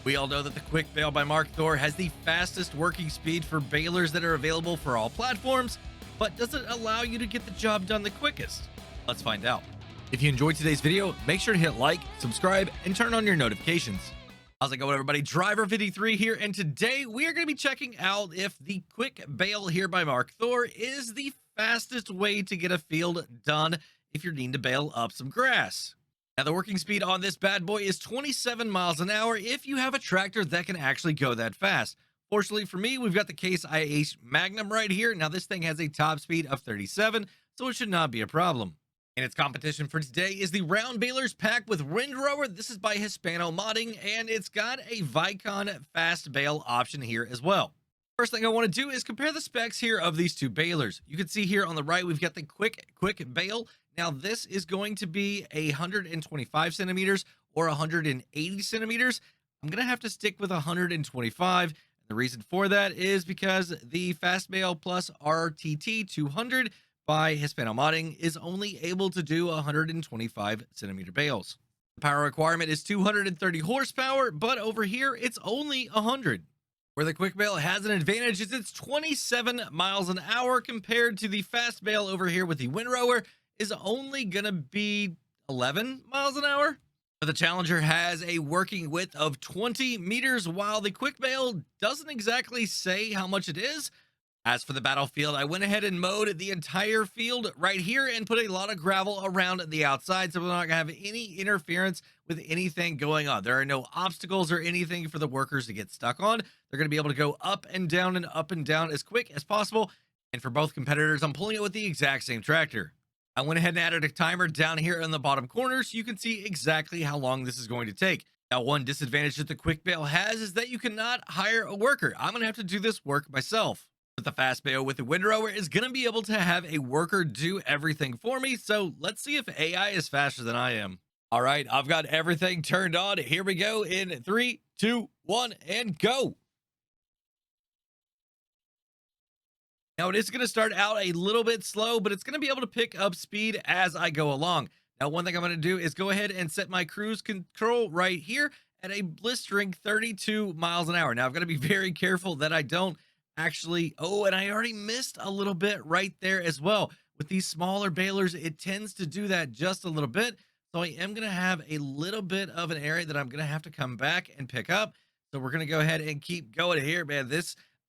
We all know that the QuickBale by Mark Thor has the fastest working speed for balers that are available for all platforms, but does it allow you to get the job done the quickest? Let's find out. If you enjoyed today's video, make sure to hit like, subscribe, and turn on your notifications. How's it going, everybody? Driver53 here, and today we are going to be checking out if the QuickBale here by Mark Thor is the fastest way to get a field done if you're needing to bale up some grass. Now, the working speed on this bad boy is 27 miles an hour if you have a tractor that can actually go that fast. Fortunately for me, we've got the Case IH Magnum right here. Now, this thing has a top speed of 37, so it should not be a problem. And its competition for today is the Round Balers pack with Windrower. This is by Hispano modding, and it's got a Vicon fast bale option here as well. First thing I want to do is compare the specs here of these two balers. You can see here on the right, we've got the QuickBale. Now, this is going to be 125 centimeters or 180 centimeters. I'm going to have to stick with 125. The reason for that is because the Fast Bale Plus RTT 200 by Hispano modding is only able to do 125 centimeter bales. The power requirement is 230 horsepower, but over here it's only 100. Where the QuickBale has an advantage is it's 27 miles an hour compared to the Fast Bale over here with the Windrower is only gonna be 11 miles an hour. But the Challenger has a working width of 20 meters, while the QuickBale doesn't exactly say how much it is. As for the battlefield, I went ahead and mowed the entire field right here and put a lot of gravel around the outside, so we're not gonna have any interference with anything going on. There are no obstacles or anything for the workers to get stuck on. They're gonna be able to go up and down as quick as possible. And for both competitors, I'm pulling it with the exact same tractor. I went ahead and added a timer down here in the bottom corner so you can see exactly how long this is going to take. Now, one disadvantage that the QuickBale has is that you cannot hire a worker. I'm going to have to do this work myself. But the Fast Bale with the Windrower is going to be able to have a worker do everything for me. So let's see if AI is faster than I am. All right, I've got everything turned on. Here we go in 3, 2, 1, and go. Now, it is going to start out a little bit slow, but it's going to be able to pick up speed as I go along. Now, one thing I'm going to do is go ahead and set my cruise control right here at a blistering 32 miles an hour. Now, I've got to be very careful that I don't actually... Oh, and I already missed a little bit right there as well. With these smaller balers, it tends to do that just a little bit. So I am going to have a little bit of an area that I'm going to have to come back and pick up. So we're going to go ahead and keep going here, man.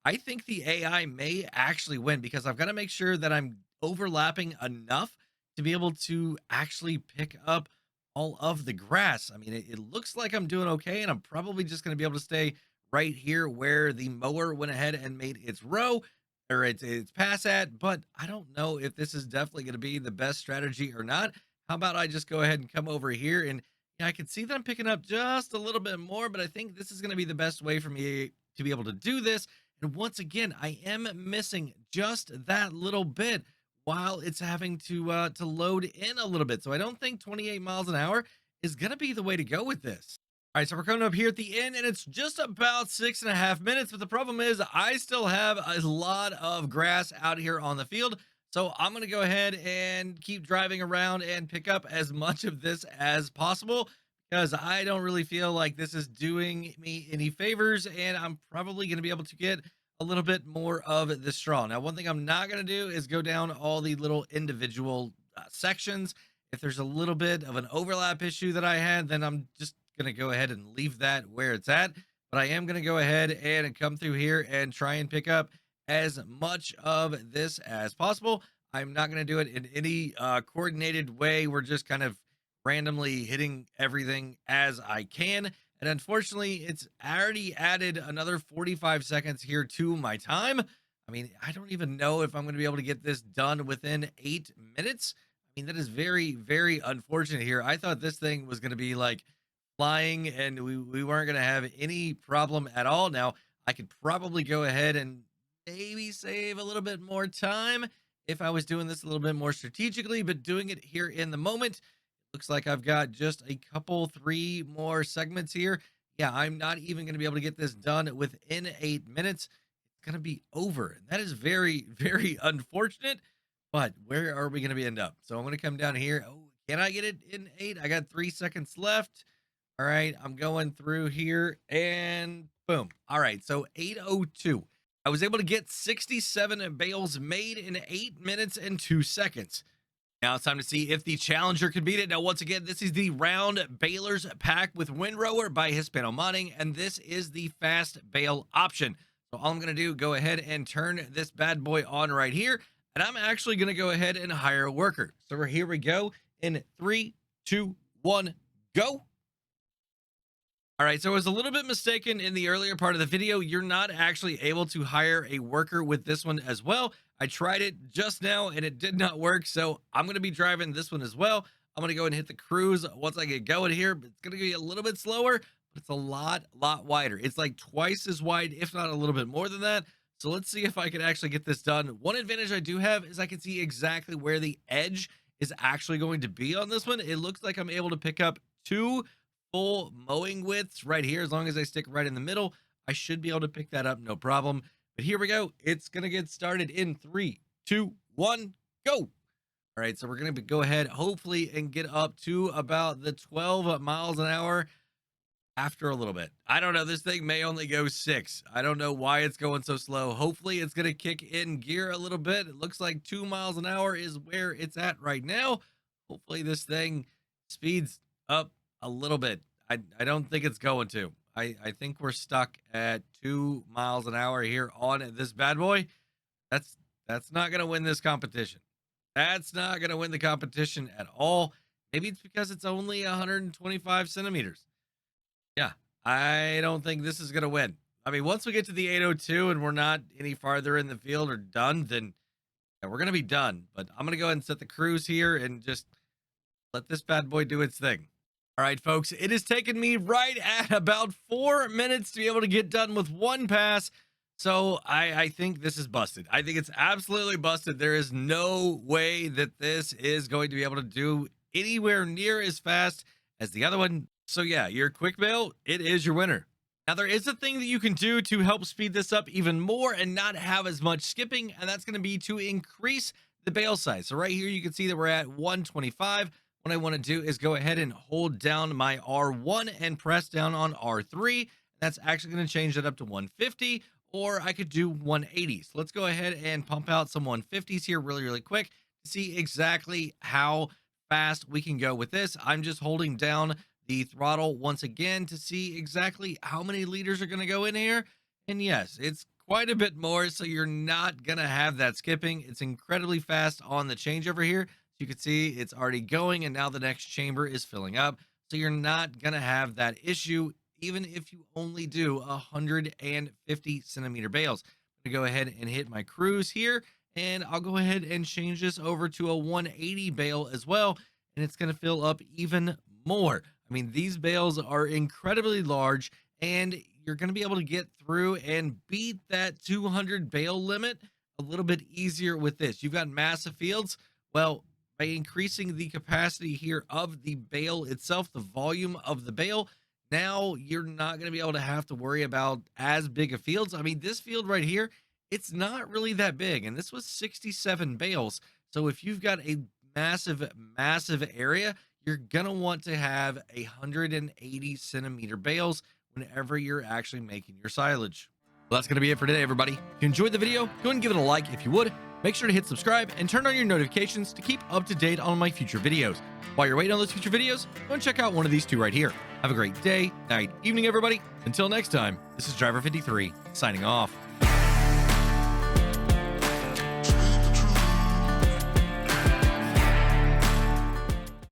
I think the AI may actually win because I've got to make sure that I'm overlapping enough to be able to actually pick up all of the grass. I mean, it looks like I'm doing okay, and I'm probably just going to be able to stay right here where the mower went ahead and made its row or its pass at, but I don't know if this is definitely going to be the best strategy or not. How about I just go ahead and come over here, and I can see that I'm picking up just a little bit more, but I think this is going to be the best way for me to be able to do this. And once again, I am missing just that little bit while it's having to load in a little bit. So I don't think 28 miles an hour is going to be the way to go with this. All right, so we're coming up here at the end, and it's just about 6.5 minutes. But the problem is I still have a lot of grass out here on the field. So I'm going to go ahead and keep driving around and pick up as much of this as possible, because I don't really feel like this is doing me any favors, and I'm probably going to be able to get a little bit more of the straw. Now, one thing I'm not going to do is go down all the little individual sections. If there's a little bit of an overlap issue that I had, then I'm just going to go ahead and leave that where it's at. But I am going to go ahead and come through here and try and pick up as much of this as possible. I'm not going to do it in any coordinated way. We're just kind of randomly hitting everything as I can. And unfortunately, it's already added another 45 seconds here to my time. I mean, I don't even know if I'm going to be able to get this done within 8 minutes. I mean, that is very, very unfortunate here. I thought this thing was going to be like flying and we weren't going to have any problem at all. Now, I could probably go ahead and maybe save a little bit more time if I was doing this a little bit more strategically, but doing it here in the moment, looks like I've got just a couple, 3 more segments here. Yeah, I'm not even going to be able to get this done within 8 minutes. It's going to be over. And that is very, very unfortunate. But where are we going to end up? So I'm going to come down here. Oh, can I get it in 8? I got 3 seconds left. All right, I'm going through here and boom. All right, so 8:02. I was able to get 67 bales made in 8 minutes and 2 seconds. Now it's time to see if the challenger can beat it. Now, once again, this is the round Balers pack with Windrower by Hispano modding, and this is the fast bale option. So all I'm going to do, go ahead and turn this bad boy on right here, and I'm actually going to go ahead and hire a worker. So here we go in 3, 2, 1, go. All right, so I was a little bit mistaken in the earlier part of the video. You're not actually able to hire a worker with this one as well. I tried it just now and it did not work, so I'm going to be driving this one as well. I'm going to go and hit the cruise once I get going here. It's going to be a little bit slower, but it's a lot wider. It's like twice as wide, if not a little bit more than that. So let's see if I can actually get this done. One advantage I do have is I can see exactly where the edge is actually going to be on this one. It looks like I'm able to pick up 2 full mowing widths right here. As long as I stick right in the middle, I should be able to pick that up, no problem. But here we go. It's gonna get started in 3, 2, 1, go. All right, so we're gonna go ahead hopefully and get up to about the 12 miles an hour after a little bit. I don't know, this thing may only go 6. I don't know why it's going so slow. Hopefully it's gonna kick in gear a little bit. It looks like 2 miles an hour is where it's at right now. Hopefully this thing speeds up a little bit. I don't think it's going to. I think we're stuck at 2 miles an hour here on this bad boy. That's not gonna win this competition. That's not gonna win the competition at all. Maybe it's because it's only 125 centimeters. Yeah, I don't think this is gonna win. I mean, once we get to the 802 and we're not any farther in the field or done, then yeah, we're gonna be done. But I'm gonna go ahead and set the cruise here and just let this bad boy do its thing. All right, folks, it has taken me right at about 4 minutes to be able to get done with one pass. So I think this is busted. I think it's absolutely busted. There is no way that this is going to be able to do anywhere near as fast as the other one. So yeah, your QuickBale, it is your winner. Now, there is a thing that you can do to help speed this up even more and not have as much skipping, and that's going to be to increase the bale size. So right here, you can see that we're at 125. What I want to do is go ahead and hold down my R1 and press down on R3. That's actually going to change that up to 150, or I could do 180. So let's go ahead and pump out some 150s here really quick to see exactly how fast we can go with this. I'm just holding down the throttle once again to see exactly how many liters are going to go in here. And yes, it's quite a bit more, so you're not going to have that skipping. It's incredibly fast on the changeover here. You can see it's already going, and now the next chamber is filling up. So you're not going to have that issue, even if you only do 150 centimeter bales. I'm going to go ahead and hit my cruise here, and I'll go ahead and change this over to a 180 bale as well, and it's going to fill up even more. I mean, these bales are incredibly large, and you're going to be able to get through and beat that 200 bale limit a little bit easier with this. You've got massive fields. Well, by increasing the capacity here of the bale itself, the volume of the bale, now you're not going to be able to have to worry about as big of fields. I mean, this field right here, it's not really that big, and this was 67 bales. So if you've got a massive area, you're going to want to have 180 centimeter bales whenever you're actually making your silage. Well, that's going to be it for today, everybody. If you enjoyed the video, go ahead and give it a like if you would. Make sure to hit subscribe and turn on your notifications to keep up to date on my future videos. While you're waiting on those future videos, go and check out one of these two right here. Have a great day, night, evening, everybody. Until next time, this is Driver53 signing off.